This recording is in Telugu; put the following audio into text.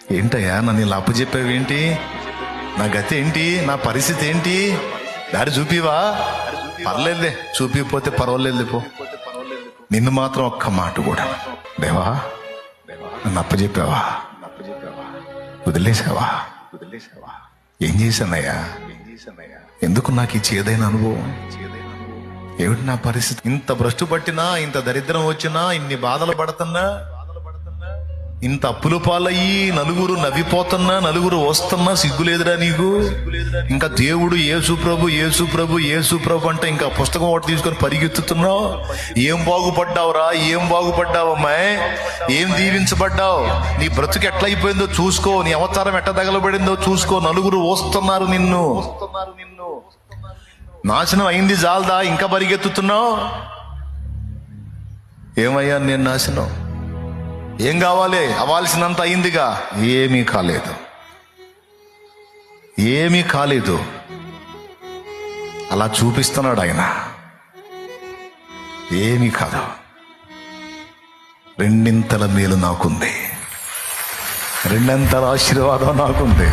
ఏంటయ్యా నన్ను ఇలా అప్పచెప్పావేంటి? నా గతి ఏంటి? నా పరిస్థితి ఏంటి? దారి చూపివా? పర్లేదులే, చూపిపోతే పర్వాలేదు పో. నిన్ను మాత్రం ఒక్క మాట కూడా, దేవా నన్ను అప్పచెప్పావా? వదిలేసావా? ఏం చేశానయ్యా? ఎందుకు నాకు ఈ చేదైన అనుభవం? ఏమిటి నా పరిస్థితి? ఇంత భ్రష్టు పట్టినా, ఇంత దరిద్రం వచ్చినా, ఇన్ని బాధలు పడుతున్నా, ఇంత అప్పులు పాలయ్యి నలుగురు నవ్విపోతున్నా, నలుగురు వస్తున్నా సిగ్గులేదురా నీకు? ఇంకా దేవుడు యేసు ప్రభు యేసు ప్రభు యేసు ప్రభు అంటే ఇంకా పుస్తకం ఒకటి తీసుకొని పరిగెత్తుతున్నావు. ఏం బాగుపడ్డావురా? ఏం బాగుపడ్డావమ్మాయి? ఏం దీవించబడ్డావు? నీ బ్రతుకు ఎట్లయిపోయిందో చూసుకో, నీ అవతారం ఎట్ట తగలబడిందో చూసుకో. నలుగురు వస్తున్నారు నిన్ను. నాశనం అయింది జాలదా? ఇంకా పరిగెత్తుతున్నావు. ఏమయ్యా నేను నాశనం? ఏం కావాలి? అవ్వాల్సినంత అయిందిగా. ఏమీ కాలేదు, ఏమీ కాలేదు. అలా చూపిస్తున్నాడు ఆయన. ఏమీ కాదు. రెండింతల మేలు నాకుంది, రెండంతల ఆశీర్వాదం నాకుంది.